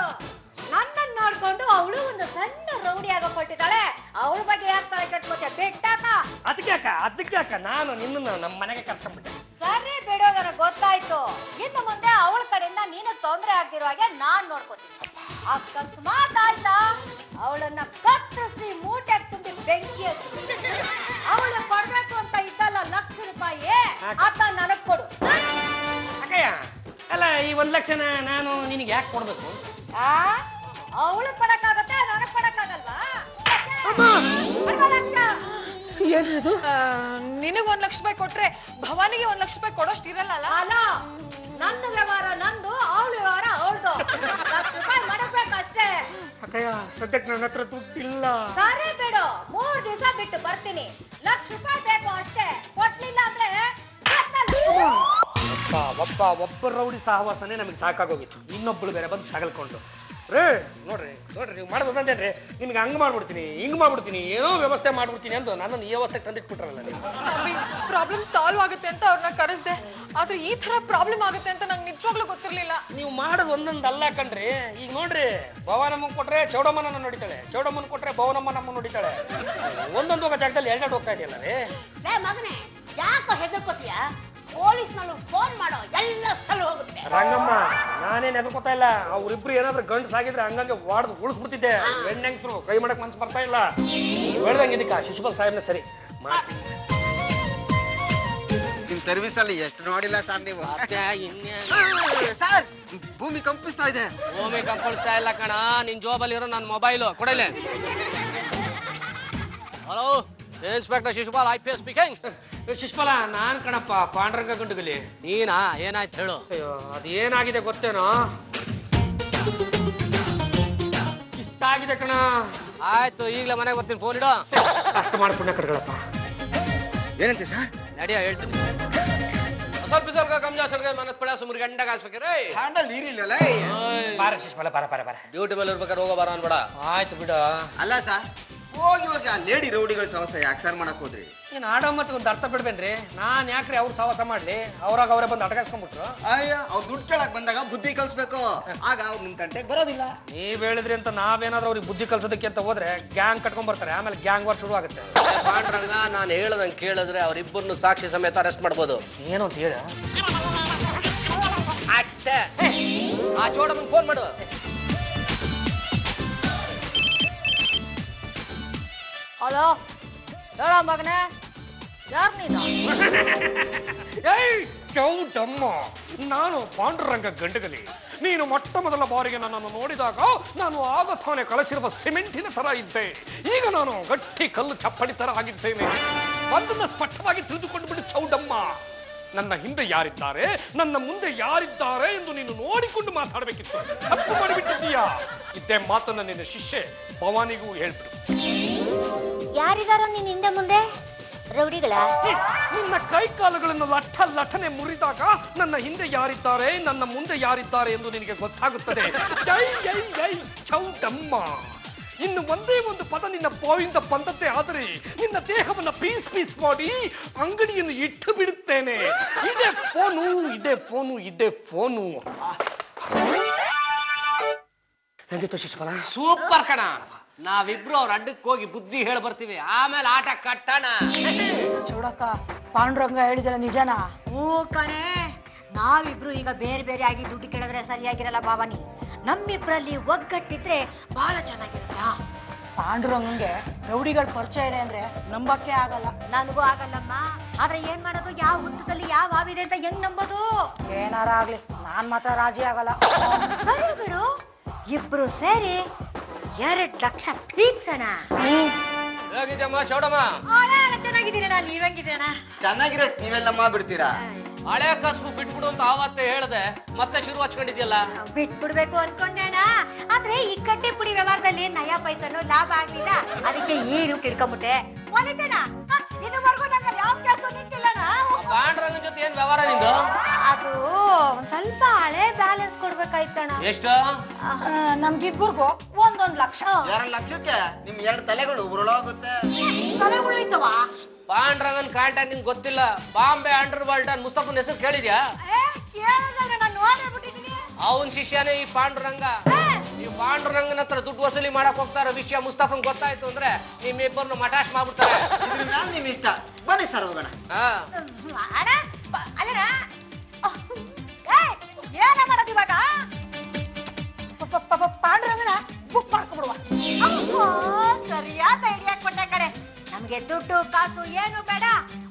ನನ್ನನ್ನು ನೋಡ್ಕೊಂಡು ಅವಳು ಒಂದು ಸಣ್ಣ ರೌಡಿ ಆಗೋಕೊಟ್ಟಿದ್ದಾಳೆ. ಅವಳ ಬಗ್ಗೆ ಯಾಕೆ ತಲೆ ಕಟ್ಕೋತೆ? ಬಿಟ್ಟಾಕ. ಅದಕ್ಕೆ ಅಕ್ಕ ನಾನು ನಿನ್ನನ್ನು ನಮ್ಮ ಮನೆಗೆ ಕರ್ಸ್ಕೊಂಡ್ಬಿಟ್ಟೆ. ಸರಿ ಬಿಡೋ, ನನಗೆ ಗೊತ್ತಾಯ್ತು. ಇನ್ನು ಮುಂದೆ ಅವಳ ಕಡೆಯಿಂದ ನೀನು ತೊಂದರೆ ಆಗ್ತಿರೋ ಹಾಗೆ ನಾನ್ ನೋಡ್ಕೊತೀನಿ. ಅಕಸ್ಮಾತ್ ಆಯ್ತಾ ಅವಳನ್ನ ಕತ್ತರಿಸಿ ಮೂಟೆ ತುಂಬಿ ಬೆಂಕಿ ಹಚ್ಚಿ ಅವಳು ಕೊಡ್ಬೇಕು ಅಂತ ಇದ್ದಲ್ಲ ಲಕ್ಷ ರೂಪಾಯಿ, ಆತ ನನಗ್ ಕೊಡು. ಅಕ್ಕಯ್ಯ ಅಲ್ಲ, ಈ 1 ಲಕ್ಷನ ನಾನು ನಿನಗೆ ಯಾಕೆ ಕೊಡ್ಬೇಕು? ಅವಳು ಕೊಡಕ್ಕಾಗತ್ತೆ, ನನಗ್ ಕೊಡಕ್ಕಾಗಲ್ವಾ? ಏನಿದು? ನಿನಗ್ 1 ಲಕ್ಷ ರೂಪಾಯಿ ಕೊಟ್ರೆ ಭವಾನಿಗೆ 1 ಲಕ್ಷ ರೂಪಾಯಿ ಕೊಡೋಷ್ಟು ಇರಲ್ಲ. ಅಲ್ಲ, ನನ್ನ ವ್ಯವಹಾರ ನಂದು, ಅವಳ ವ್ಯವಹಾರ ಅವಳ್ದು. ಲಕ್ಷ ರೂಪಾಯಿ ಮಾಡಬೇಕಷ್ಟೇ. ಅಕ್ಕಯ್ಯ ಸದ್ಯಕ್ಕೆ ನನ್ನ ಹತ್ರ ದುಡ್ಡಿಲ್ಲ. ಸರಿ ಬಿಡು, 3 ದಿವಸ ಬಿಟ್ಟು ಬರ್ತೀನಿ. ಲಕ್ಷ ರೂಪಾಯಿ ಬೇಕು ಅಷ್ಟೇ. ಕೊಡ್ಲಿಲ್ಲ ಅಂದ್ರೆ ಒಬ್ಬ ರೌಡಿ ಸಹವಾಸನೇ ನಮಗೆ ಸಾಕಾಗೋಗಿತ್ತು. ಇನ್ನೊಬ್ಬಳು ಬೇರೆ ಬಂದು ತಗಲ್ಕೊಂಡು ರೇ ನೋಡ್ರಿ ನೀವು ಮಾಡೋದಂತೇನ್ರಿ, ನಿಮ್ಗೆ ಹಂಗ್ ಮಾಡ್ಬಿಡ್ತೀನಿ ಹಿಂಗ್ ಮಾಡ್ಬಿಡ್ತೀನಿ ಏನೋ ವ್ಯವಸ್ಥೆ ಮಾಡ್ಬಿಡ್ತೀನಿ ಅಂತ ನನ್ನನ್ನು ಈ ವ್ಯವಸ್ಥೆಗೆ ತಂದಿಟ್ಬಿಟ್ರಲ್ಲ ನೀವು. ಪ್ರಾಬ್ಲಮ್ ಸಾಲ್ವ್ ಆಗುತ್ತೆ ಅಂತ ಅವ್ರನ್ನ ಕರೆಸ್ದೆ, ಆದ್ರೆ ಈ ತರ ಪ್ರಾಬ್ಲಮ್ ಆಗುತ್ತೆ ಅಂತ ನಂಗೆ ನಿಜವಾಗ್ಲೂ ಗೊತ್ತಿರ್ಲಿಲ್ಲ. ನೀವು ಮಾಡೋದು ಒಂದೊಂದು ಅಲ್ಲ ಕಣ್ರಿ. ಈಗ ನೋಡ್ರಿ, ಭವಾನಮ್ಮನ್ ಕೊಟ್ರೆ ಚೌಡಮ್ಮನ ನೋಡಿತಾಳೆ, ಚೌಡಮ್ಮನ್ ಕೊಟ್ರೆ ಭವನಮ್ಮ ನಮ್ಮ ನೋಡಿತಾಳೆ. ಒಂದೊಂದು ಹೋಗೋ ಜಾಗದಲ್ಲಿ 2 ಹೋಗ್ತಾ ಇದೆಯಲ್ಲ ರೀ. ಮಗನೇ, ಯಾಕೋ ಹೆದರ್ಕೋತೀಯ? ಪೊಲೀಸ್ನಲ್ಲೂ ಫೋನ್ ಮಾಡೋ, ಎಲ್ಲ ಸ್ಥಳ ಹೋಗುತ್ತೆ. ರಂಗಮ್ಮ ನಾನೇನ್ ಹೆದರ್ಕೋತಾ ಇಲ್ಲ. ಅವ್ರಿಬ್ರು ಏನಾದ್ರೂ ಗಂಡ್ಸ್ ಆಗಿದ್ರೆ ಹಂಗಾಗಿ ವಾಡ್ದು ಉಳಿಸ್ಬಿಡ್ತಿದ್ದೆ. ಹೆಣ್ಣೆಂಗ್ಸ್ರು ಕೈ ಮಾಡಕ್ ಮನ್ಸು ಬರ್ತಾ ಇಲ್ಲ. ಹೇಳ್ದಂಗೆ ಇದಕ್ಕ ಶಿಶುಪಾಲ್ ಸಾಹೇಬ್ನ ಸರಿ ಮಾಡ್ತೀನಿ. ನಿಮ್ ಸರ್ವಿಸ್ ಅಲ್ಲಿ ಎಷ್ಟು ನೋಡಿಲ್ಲ ಸರ್ ನೀವು. ಸರ್ ಭೂಮಿ ಕಂಪಿಸ್ತಾ ಇದೆ. ಭೂಮಿ ಕಂಪಳಿಸ್ತಾ ಇಲ್ಲ ಕಣ, ನಿನ್ ಜೋಬಲ್ಲಿ ಇರೋ ನನ್ನ ಮೊಬೈಲು ಕೊಡಲೆ. Hello, inspector Shishupal, IPS speaking. Shishupala, ನಾನ್ ಕಣಪ್ಪ, ಪಾಂಡುರಂಗ ಗುಂಡುಗಲಿ. ನೀನಾ? ಏನಾಯ್ತು ಹೇಳು. ಅಯ್ಯೋ, ಅದೇನಾಗಿದೆ ಗೊತ್ತೇನೋ? ಇಷ್ಟಾಗಿದೆ ಕಣ. ಆಯ್ತು, ಈಗಲೇ ಮನೆಗೆ ಬರ್ತೀನಿ, ಫೋನ್ ಇಡೋ. ಅಷ್ಟು ಮಾಡ್ಕೊಂಡೆ ಕಟ್ಗಳಪ್ಪ. ಏನಂತೆ ಸರ್? ನಡಿಯ ಹೇಳ್ತೀನಿ. ಸ್ವಲ್ಪ ಸ್ವಲ್ಪ ಕಮ್ಜಾ ಸಡ್ಗೆ ಮನಸ್ ಪಡ ಸುಮ್ರಿ ಗಂಡಗ ಹಾಸ್ಬೇಕ್ರಿ. ಹ್ಯಾಂಡಲ್ ನೀರಿಲ್ಲಲ್ಲ. ಬಾರ ಶಿಶುಪಾಲ, ಬಾರ ಡ್ಯೂಟಿ ಮೇಲೆ ಇರ್ಬೇಕಾದ್ರೆ ಹೋಗೋ ಬಾರ ಅನ್ಬೇಡ. ಆಯ್ತು ಬಿಡ. ಅಲ್ಲ ಸರ್, ಹೋಗಿ ಆ ಲೇಡಿ ರೌಡಿಗಳ ಸಹವಾಸ ಯಾಕೆ ಸರ್ ಮಾಡಕ್ ಹೋದ್ರಿ? ಏನ್ ಆಡೋ ಮತ್ತೆ ಒಂದು ಅರ್ಥ ಬಿಡ್ಬೇನ್ರಿ. ನಾನ್ ಯಾಕ್ರಿ ಅವ್ರು ಸಹವಾಸ ಮಾಡ್ಲಿ? ಅವ್ರಾಗ ಅವರೇ ಬಂದು ಅಟಕಾಸ್ಕೊಂಡ್ಬಿಟ್ರು. ಅಯ್ಯ, ಅವ್ರು ದುಡ್ಡು ಕೇಳಕ್ ಬಂದಾಗ ಬುದ್ಧಿ ಕಲ್ಸ್ಬೇಕು, ಆಗ ಅವ್ರು ನಿಮ್ ತಂಟೆಗೆ ಬರೋದಿಲ್ಲ. ನೀವ್ ಹೇಳಿದ್ರಿ ಅಂತ ನಾವೇನಾದ್ರೂ ಅವ್ರಿಗೆ ಬುದ್ಧಿ ಕಲ್ಸೋದಕ್ಕೆ ಅಂತ ಹೋದ್ರೆ ಗ್ಯಾಂಗ್ ಕಟ್ಕೊಂಡ್ ಬರ್ತಾರೆ. ಆಮೇಲೆ ಗ್ಯಾಂಗ್ ವಾರ್ ಶುರು ಆಗುತ್ತೆ. ಪಾಂಡ್ರಂಗ, ನಾನು ಹೇಳ್ದಂಗೆ ಕೇಳಿದ್ರೆ ಅವ್ರಿಬ್ಬರನ್ನು ಸಾಕ್ಷಿ ಸಮೇತ ಅರೆಸ್ಟ್ ಮಾಡ್ಬೋದು. ಏನು ಅಂತ ಹೇಳ ಅಷ್ಟೇ. ಆ ಚೋಡಮ್ಮನ್ ಫೋನ್ ಮಾಡು. ಹಲೋ, ಹೇಳ ಮಗನೇ, ಯಾರು ನೀನು? ಏಯ್ ಚೌಟಮ್ಮ, ನಾನು ಪಾಂಡುರಂಗ ಗಂಡಗಲಿ. ನೀನು ಮೊಟ್ಟ ಮೊದಲ ಬಾರಿಗೆ ನನ್ನನ್ನು ನೋಡಿದಾಗ ನಾನು ಆಗ ತಾನೇ ಕಳಸಿರುವ ಸಿಮೆಂಟಿನ ತರ ಇದ್ದೆ. ಈಗ ನಾನು ಗಟ್ಟಿ ಕಲ್ಲು ಚಪ್ಪಡಿ ತರ ಆಗಿದ್ದೇನೆ. ಒಂದನ್ನು ಸ್ಪಷ್ಟವಾಗಿ ತಿಳಿದುಕೊಂಡು ಬಿಡು ಚೌಡಮ್ಮ. ನನ್ನ ಹಿಂದೆ ಯಾರಿದ್ದಾರೆ, ನನ್ನ ಮುಂದೆ ಯಾರಿದ್ದಾರೆ ಎಂದು ನೀನು ನೋಡಿಕೊಂಡು ಮಾತಾಡಬೇಕಿತ್ತು. ತಪ್ಪು ಮಾಡಿಬಿಟ್ಟಿದ್ದೀಯಾ. ಇದ್ದೇ ಮಾತನ್ನ ನಿನ್ನ ಶಿಷ್ಯೆ ಭವಾನಿಗೂ ಹೇಳ್ಬಿಡು. ಯಾರಿದಾರೋ ನಿನ್ ಹಿಂದೆ ಮುಂದೆ? ರೌಡಿಗಳ? ನಿನ್ನ ಕೈ ಕಾಲುಗಳನ್ನು ಲಠನೆ ಮುರಿದಾಗ ನನ್ನ ಹಿಂದೆ ಯಾರಿದ್ದಾರೆ, ನನ್ನ ಮುಂದೆ ಯಾರಿದ್ದಾರೆ ಎಂದು ನಿನಗೆ ಗೊತ್ತಾಗುತ್ತದೆ. ಜೈ ಜೈ ಜೈ ಚೌಡಮ್ಮ. ಇನ್ನು ಒಂದೇ ಒಂದು ಪದ ನಿನ್ನ ಬಾಯಿಂದ ಬಂದದ್ದೇ ಆದರೆ ನಿನ್ನ ದೇಹವನ್ನು ಪೀಸ್ ಮಾಡಿ ಅಂಗಡಿಯನ್ನು ಇಟ್ಟು ಬಿಡುತ್ತೇನೆ. ಇದೇ ಫೋನು. ಹೆಂಗಿತ್ತು ಶಿಶುಪಾಲ? ಸೂಪರ್ ಕಣ. ನಾವಿಬ್ರು ಅವ್ರ ಅಡ್ಡಕ್ಕೆ ಹೋಗಿ ಬುದ್ಧಿ ಹೇಳಿ ಬರ್ತೀವಿ, ಆಮೇಲೆ ಆಟ ಕಟ್ಟಣ. ಚೌಡಕ್ಕ, ಪಾಂಡುರಂಗ ಹೇಳಿದಲ್ಲ ನಿಜನಾ? ಹ್ಞೂ ಕಣೆ. ನಾವಿಬ್ರು ಈಗ ಬೇರೆ ಬೇರೆ ಆಗಿ ದುಡ್ಡು ಕೇಳಿದ್ರೆ ಸರಿಯಾಗಿರಲ್ಲ ಭಾವನಿ. ನಮ್ಮಿಬ್ರಲ್ಲಿ ಒಗ್ಗಟ್ಟಿದ್ರೆ ಬಹಳ ಚೆನ್ನಾಗಿರತ್ತ. ಪಾಂಡುರಂಗಂಗೆ ರೌಡಿಗಳ ಪರಿಚಯ ಇದೆ ಅಂದ್ರೆ ನಂಬಕ್ಕೆ ಆಗಲ್ಲ. ನನಗೂ ಆಗಲ್ಲಮ್ಮ. ಆದ್ರೆ ಏನ್ ಮಾಡೋದು? ಯಾವ ಹುತ್ತದಲ್ಲಿ ಯಾವ ಹಾವಿದೆ ಅಂತ ಹೆಂಗ್ ನಂಬೋದು? ಏನಾರ ಆಗ್ಲಿ, ನಾನ್ ಮಾತ್ರ ರಾಜಿ ಆಗಲ್ಲ. ಸರಿ ಬಿಡು, ಇಬ್ರು ಸೇರಿ 2 ಲಕ್ಷ ಫಿಕ್ಸ್ ಅಣ್ಣ. ಹೇಗಿದ್ಯಮ್ಮ ಚೌಡಮ್ಮ? ಚೆನ್ನಾಗಿದ್ದೀರಣ್ಣ, ನೀವಂಗಿದ್ದೀರಣ್ಣ? ಚೆನ್ನಾಗಿರಕ್ ನೀವೆಲ್ಲಮ್ಮ ಬಿಡ್ತೀರಾ? ಹಳೆ ಕಸ್ಬು ಬಿಟ್ಬಿಡು ಅಂತ ಆವತ್ತೇ ಹೇಳ್ದೆ, ಮತ್ತೆ ಶುರು ಹಚ್ಕೊಂಡಿದ್ಯಲ್ಲ. ಬಿಟ್ಬಿಡ್ಬೇಕು ಅನ್ಕೊಂಡೆ ಅಣ್ಣ, ಆದ್ರೆ ಈ ಕಡ್ಡೆ ಪುಡಿ ವ್ಯವಹಾರದಲ್ಲಿ ನಯಾ ಪೈಸನು ಲಾಭ ಆಗ್ಲಿಲ್ಲ, ಅದಕ್ಕೆ ಏನು ಕಿಡ್ಕೊಂಬಿಟ್ಟೆ. ಒಲಿತಣ್ಣ, ಇದುವರೆಗೂ ನಂಗೆ ಯಾವ ಕೆಲಸ ನಿಂತಿಲ್ಲಣ್ಣ. ಪಾಂಡ್ರಂಗನ ಜೊತೆ ಏನ್ ವ್ಯವಹಾರ ನಿಂದು? ಅದು ಒಂದ್ ಸ್ವಲ್ಪ ಹಳೆ ಬ್ಯಾಲೆನ್ಸ್ ಕೊಡ್ಬೇಕಾಯ್ತಣ್ಣ. ಎಷ್ಟು? ನಮ್ಗಿಬ್ಬರಿಗೂ 1 ಲಕ್ಷ. 2 ಲಕ್ಷಕ್ಕೆ ನಿಮ್ 2 ತಲೆಗಳು ಉರುಳೋಗುತ್ತೆ. ತಲೆ ಉಳಿತವ? ಪಾಂಡ್ರಂಗನ್ ಕಾಂಟ್ಯಾಕ್ಟ್ ನಿಂಗೆ ಗೊತ್ತಿಲ್ಲ. ಬಾಂಬೆ ಅಂಡರ್ ವರ್ಲ್ಡ್ ಮುಸ್ತಫನ್ ಹೆಸರು ಕೇಳಿದ್ಯಾ? ಕೇಳಿದಾಗ ನಾನು ನೋಡ್ಬಿಟ್ಟಿದ್ದೀನಿ. ಅವನ್ ಶಿಷ್ಯನೇ ಈ ಪಾಂಡುರಂಗ. ಈ ಪಾಂಡುರಂಗನ ಹತ್ರ ದುಡ್ಡು ವಸೂಲಿ ಮಾಡಕ್ ಹೋಗ್ತಾರ ವಿಷಯ ಮುಸ್ತಫನ್ ಗೊತ್ತಾಯ್ತು ಅಂದ್ರೆ ನಿಮ್ಮಿಬ್ಬರನ್ನು ಮಟಾಶ್ ಮಾಡ್ಬಿಡ್ತಾರೆ. ಇದ್ರ ಮ್ಯಾಲ್ ನಿಮ್ ಇಷ್ಟ. ಬನ್ನಿ ಸರ್ ಹೋಗೋಣ. ಹಾ, ಅಣ್ಣ, ಅಲ್ಲಣ್ಣ, ಏನ ಮಾಡೋದು ಇವಾಗ? ಪಾಂಡುರಂಗನ ಬುಕ್ ಮಾಡ್ಕೊಂಡ್ಬಿಡುವ. ಸರಿಯಾದ ಐಡಿಯಾ ಕೊಟ್ಟೆ ಕಡೆ. ನಮ್ಗೆ ದುಡ್ಡು ಕಾಸು ಏನು ಬೇಡ,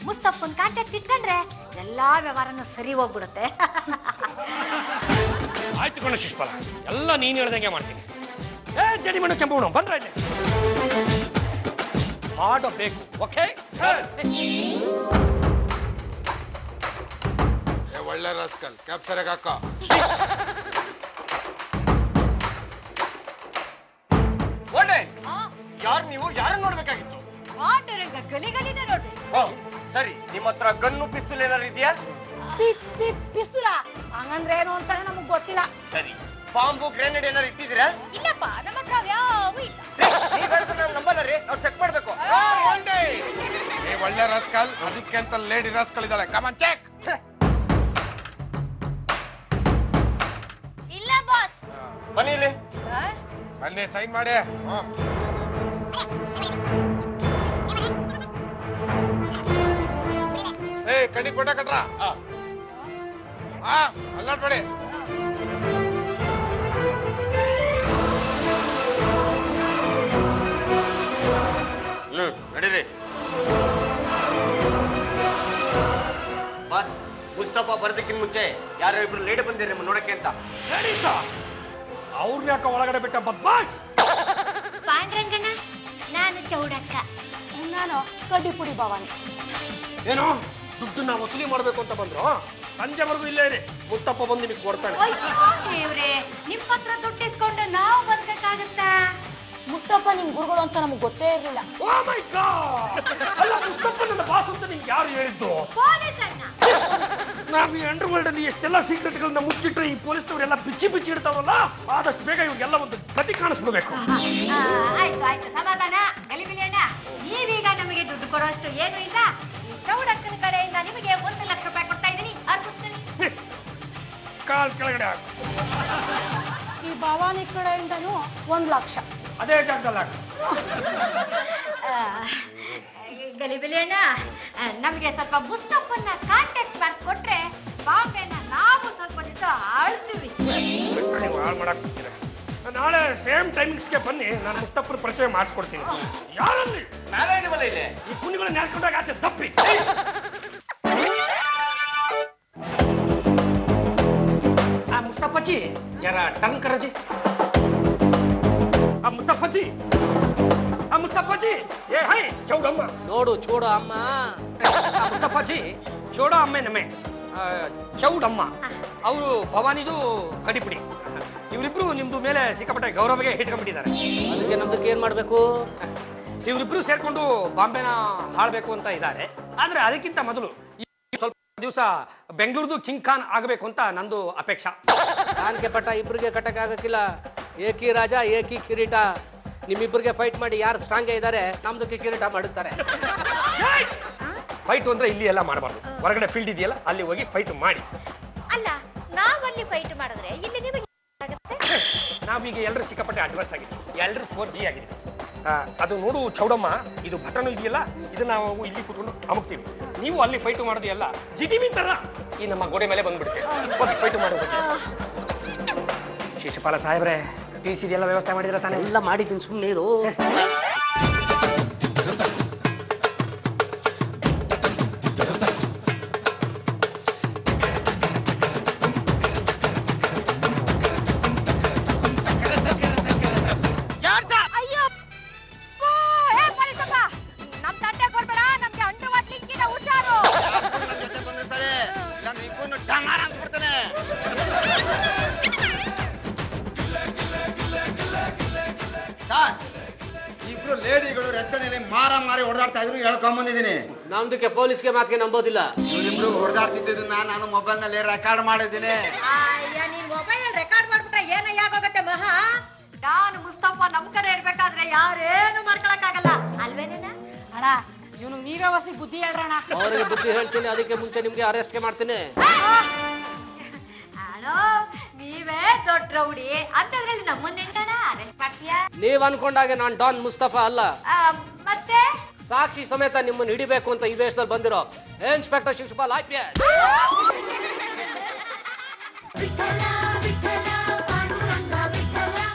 ಮುಸ್ತಫನ್ ಕಾಂಟ್ಯಾಕ್ಟ್ ಇಟ್ಕೊಂಡ್ರೆ ಎಲ್ಲಾ ವ್ಯವಹಾರನು ಸರಿ ಹೋಗ್ಬಿಡುತ್ತೆ. ಆಯ್ತು ಕಣ ಶಿಷ್ಪಲ, ಎಲ್ಲ ನೀನ್ ಹೇಳ್ದಂಗೆ ಮಾಡ್ತೀನಿ. ಜಡಿ ಮಣ್ಣು ಕೆಂಪು ಮಣ್ಣು ಬಂದ್ರೆ ಇಲ್ಲಿ ಮಾಡಬೇಕು. ಓಕೆ, ಒಳ್ಳೆ ರಸ್ಕಲ್ ಕ್ಯಾಪ್ ಸರಿಯಾಗಿ ಹಾಕ. ಒಳ್ಳೆ ಯಾರು ನೀವು? ಯಾರನ್ನ ನೋಡ್ಬೇಕಾಗಿತ್ತು? ಪಾಂಡುರಂಗ ಗಲಿಗಲಿದೆ ನೋಡ್ರಿ. ಸರಿ, ನಿಮ್ಮ ಹತ್ರ ಗನ್ನು ಪಿಸ್ತೂಲ್ ಏನಾರು ಇದೆಯಾ? ಪಿಸ್ತೂಲ ಹಂಗಂದ್ರೆ ಏನು ಅಂತ ನಮಗ್ ಗೊತ್ತಿಲ್ಲ. ಸರಿ, ಬಾಂಬು ಗ್ರೆನೇಡ್ ಏನಾರು ಇಟ್ಟಿದ್ದೀರಾ? ಇಲ್ಲಪ್ಪ, ನಮ್ಮ ಹತ್ರ ಯಾವೂ ಇಲ್ಲ. ನೀವ್ ಹೇಳಿದ್ರೆ ನಾವು ನಂಬಲ್ಲ ರೀ, ನಾವು ಚೆಕ್ ಮಾಡ್ಬೇಕು. ಒಳ್ಳೆ ರಸ್ಕಲ್, ಅದಕ್ಕೆ ಅಂತ ಲೇಡಿ ರಸ್ಕಲ್ ಇದ್ದಾಳೆ. Come on check. ಇಲ್ಲ ಬಾಸ್. ಬನ್ನಿ ಇಲ್ಲಿ. ಅಲ್ಲಿ ಸೈನ್ ಮಾಡಿ. ಕಣ್ಣಿ ಕೊಟ್ಟ ಕಟ್ರ. ಅಲ್ಲಾಡ್ಬೇಡಿ. ನಡೀರಿ. ಬಾಸ್, ಮುಸ್ತಫಾ ಬರೋದಕ್ಕಿಂತ ಮುಂಚೆ ಯಾರೋ ಇಬ್ರು ಲೇಡಿ ಬಂದಿರಿ ನಿಮ್ಮ ನೋಡಕ್ಕೆ ಅಂತ. ಅವ್ರನ್ನ ಯಾಕ ಒಳಗಡೆ ಬಿಟ್ಟ ಬದ್ಮಾಶ್? ಪಾಂಡುರಂಗಣ್ಣ, ನಾನು ಚೌಡಕ್ಕ. ನಾನು ಕಡ್ಡಿ ಪುಡಿ ಭವಾನಿ. ಏನು ದುಡ್ಡನ್ನ ವಸೂಲಿ ಮಾಡ್ಬೇಕು ಅಂತ ಬಂದ್ರು? ಸಂಜೆವರೆಗೂ ಇಲ್ಲೇ ಇರಿ, ಮುತ್ತಪ್ಪ ಬಂದು ನಿಮಗೆ ಕೊಡ್ತಾನೆ. ಅಯ್ಯೋ ದೇವ್ರೆ, ನಿಮ್ ಹತ್ರ ದುಡ್ಡು ಇಸ್ಕೊಂಡು ನಾವು ಬದುಕಕ್ಕಾಗತ್ತಾ? ಮುಸ್ತಫ ನಿಮ್ ಗುರುಗಳು ಅಂತ ನಮಗ್ ಗೊತ್ತೇ ಇರಲಿಲ್ಲ. ಓ ಮೈ ಗಾಡ್! ಅಲ್ಲ, ಮುತ್ತಪ್ಪ ನನ್ನ ಬಾಸ್ ಅಂತ ನಿಮ್ಗೆ ಯಾರು ಹೇಳಿದ್ದು? ಪೊಲೀಸ್ ಅಣ್ಣ. ನಾವು ಈ ಅಂಡರ್ ವರ್ಲ್ಡ್ ಅಲ್ಲಿ ಎಷ್ಟೆಲ್ಲ ಸೀಕ್ರೆಟ್ಗಳನ್ನ ಮುಚ್ಚಿಟ್ರೆ ಈ ಪೊಲೀಸ್ನವರೆಲ್ಲ ಬಿಚ್ಚಿ ಇಡ್ತಾವಲ್ಲ, ಆದಷ್ಟು ಬೇಗ ಇವ್ರಿಗೆಲ್ಲ ಒಂದು ಗತಿ ಕಾಣಿಸ್ಬಿಡ್ಬೇಕು. ಆಯ್ತು ಆಯ್ತು, ಸಮಾಧಾನ. ಗಲಿಬಿಲಿ ಅಣ್ಣ, ನೀವೀಗ ನಮಗೆ ದುಡ್ಡು ಕೊಡುವಷ್ಟು ಏನು ಇಲ್ಲ. ಈ ಚೌಡಕ್ಕನ ಕಡೆಯಿಂದ ನಿಮಗೆ 1 ಲಕ್ಷ ರೂಪಾಯಿ ಕೊಡ್ತಾ ಇದ್ದೀನಿ, ಅರ್ಪಿಸ್ತೀನಿ. ಕಾಲ್ ಕೆಳಗಡೆ ಹಾಕು. ಈ ಭವಾನಿ ಕಡೆಯಿಂದನೂ 1 ಲಕ್ಷ. ಅದೇ ಜಾಗದಲ್ಲಿ ಹಾಕು. ಗಲಿಬಿಲಿ ಅಣ್ಣ, ನಮಗೆ ಸ್ವಲ್ಪ ಮುಸ್ತಫನ್ನ ಕಾಂಟ್ಯಾಕ್ಟ್ ಮಾಡಿಸ್ಕೊಟ್ರೆ ಬಾಂಬೆನ ನಾವು ಸ್ವಲ್ಪ ದಿವಸ ಆಳ್ತೀವಿ. ನೀವು ಹಾಳು ಮಾಡಕ್ ಬರ್ತೀರ. ನಾಳೆ ಸೇಮ್ ಟೈಮಿಂಗ್ಸ್ಗೆ ಬನ್ನಿ, ನಾನು ಮುಸ್ತಫರ್ ಪರಿಚಯ ಮಾಡಿಸ್ಕೊಡ್ತೀನಿ. ಯಾರಲ್ಲಿ ನಾರಾಯಣವಲ್ಲ ಇಲ್ಲಿ. ಈ ಕುಣಿಗಳನ್ನ ನೆಡ್ಕೊಂಡಾಗ ಆಚೆ ದಪ್ಪಿ. ಆ ಮುಸ್ತಫಜಿ ಜರ ಟಂಗ್ ಕರಜಿ. ಆ ಮುಸ್ತಫಜಿ, ಆ ಮುಸ್ತಫಜಿ, ಏ ಹೈ ಚೌಡಮ್ಮ ನೋಡು, ಚೋಡ ಅಮ್ಮ. ಆ ಮುಸ್ತಫಜಿ ಚೋಡ ಅಮ್ಮೆ ನಮ್ಮೆ ಚೌಡಮ್ಮ. ಅವರು ಭವಾನಿದು ಕಡಿಪಿಡಿ. ಇವರಿಬ್ರು ನಿಮ್ದು ಮೇಲೆ ಸಿಕ್ಕಾಪಟ್ಟೆ ಗೌರವಗೆ ಇಟ್ಕೊಂಡ್ಬಿಟ್ಟಿದ್ದಾರೆ. ಅದಕ್ಕೆ ನಮ್ದಕ್ಕೆ ಏನ್ ಮಾಡ್ಬೇಕು? ಇವರಿಬ್ರು ಸೇರ್ಕೊಂಡು ಬಾಂಬೆನ ಹಾಳ್ಬೇಕು ಅಂತ ಇದ್ದಾರೆ. ಆದ್ರೆ ಅದಕ್ಕಿಂತ ಮೊದಲು ಸ್ವಲ್ಪ ದಿವಸ ಬೆಂಗಳೂರುದು ಕಿಂಗ್ ಖಾನ್ ಆಗಬೇಕು ಅಂತ ನಂದು ಅಪೇಕ್ಷಾ. ಖಾನ್ಗೆ ಪಟ್ಟ ಇಬ್ಬರಿಗೆ ಕಟ್ಟಕ್ ಆಗಕ್ಕಿಲ್ಲ. ಏಕಿ ರಾಜ ಏಕಿ ಕಿರೀಟ. ನಿಮ್ಮಿಬ್ಬರಿಗೆ ಫೈಟ್ ಮಾಡಿ ಯಾರು ಸ್ಟ್ರಾಂಗ್ ಇದ್ದಾರೆ ನಮ್ದಕ್ಕೆ ಕಿರೀಟ ಮಾಡುತ್ತಾರೆ. ಫೈಟ್ ಅಂದ್ರೆ ಇಲ್ಲಿ ಎಲ್ಲ ಮಾಡಬಾರ್ದು. ಹೊರಗಡೆ ಫೀಲ್ಡ್ ಇದೆಯಲ್ಲ, ಅಲ್ಲಿ ಹೋಗಿ ಫೈಟ್ ಮಾಡಿ. ಅಲ್ಲ, ನಾವಲ್ಲಿ ಫೈಟ್ ಮಾಡಿದ್ರೆ ಇಲ್ಲಿ ನಿಮಗೆ ನಾವೀಗ ಎಲ್ಲರೂ ಸಿಕ್ಕಾಪಟ್ಟೆ ಅಡ್ವಾನ್ಸ್ ಆಗಿದೆ, ಎಲ್ಲರೂ 4G ಆಗಿದೆ. ಅದು ನೋಡು ಚೌಡಮ್ಮ, ಇದು ಬಟನ್ ಇದೆಯಲ್ಲ, ಇದನ್ನ ನಾವು ಇಲ್ಲಿ ಕೂತ್ಕೊಂಡು ಅಮುಕ್ತೀವಿ. ನೀವು ಅಲ್ಲಿ ಫೈಟ್ ಮಾಡೋದು ಎಲ್ಲ ಜಿಟಿವಿ ತರ ಈ ನಮ್ಮ ಗೋಡೆ ಮೇಲೆ ಬಂದ್ಬಿಡುತ್ತೆ. ಹೋಗಿ ಫೈಟ್ ಮಾಡೋದು. ಶಿಶುಪಾಲ ಸಾಹೇಬ್ರೆ, PC ಎಲ್ಲ ವ್ಯವಸ್ಥೆ ಮಾಡಿದ್ರೆ ತಾನೇ? ಎಲ್ಲ ಮಾಡಿದ್ದೀನಿ, ಸುಮ್ಮನೆ ಇರು. ಜಾರ್ಜ ಡಮಾರ ಅಂದ್ಬಿಡ್ತಾನೆ. ಸರ್, ಇಬ್ರು ಲೇಡಿಗಳು ರಸ್ತೆನಲ್ಲಿ ಮಾರಿ ಹೊಡೆದಾಡ್ತಾ ಇದ್ರು ಹೇಳ್ಕೊಂಬಂದಿದ್ದೀನಿ. ನಮ್ದಕ್ಕೆ ಪೊಲೀಸ್ಗೆ ಮಾತಿಗೆ ನಂಬೋದಿಲ್ಲ. ಇವರಿಬ್ರು ಹೊಡೆದಾಡ್ತಿದ್ದನ್ನ ನಾನು ಮೊಬೈಲ್ ನಲ್ಲಿ ರೆಕಾರ್ಡ್ ಮಾಡಿದ್ದೀನಿ. ಅಯ್ಯ ನೀನ್ ಮೊಬೈಲ್ ರೆಕಾರ್ಡ್ ಮಾಡ್ಬಿಟ್ರೆ ಏನಯ್ಯ ಆಗೋಗತ್ತೆ ಮಹಾ. ನಾನು ಮುಸ್ತಫಾ ನಮ್ ಕಡೆ ಇರ್ಬೇಕಾದ್ರೆ ಯಾರೇನು ಮಾಡ್ಕೊಳಕ್ಕಾಗಲ್ಲ ಅಲ್ವೇನೇನ ಅಣ್ಣ. ಇವನು ನೀವೇ ಹೊಸಿ ಬುದ್ಧಿ ಹೇಳ್ರಣ. ಅವರಿಗೆ ಬುದ್ಧಿ ಹೇಳ್ತೀನಿ, ಅದಕ್ಕೆ ಮುಂಚೆ ನಿಮ್ಗೆ ಅರೆಸ್ಟ್ ಮಾಡ್ತೀನಿ. ಅಲೋ, ನೀವೇ ದೊಡ್ಡ ರೌಡಿ ಅಂತದ್ರಲ್ಲಿ ನಮ್ಮನ್ನ ಹೆಂಗಣ ಅರೆಸ್ಟ್ ಮಾಡ್ತೀಯಾ? ನೀವ್ ಅನ್ಕೊಂಡಾಗೆ ನಾನ್ ಡಾನ್ ಮುಸ್ತಫಾ ಅಲ್ಲ. ಮತ್ತೆ ಸಾಕ್ಷಿ ಸಮೇತ ನಿಮ್ಮನ್ನ ಹಿಡಿಬೇಕು ಅಂತ ಈ ವೇಷದಲ್ಲಿ ಬಂದಿರೋ ಇನ್ಸ್ಪೆಕ್ಟರ್ ಶಿವಪಾಲ್ IPS.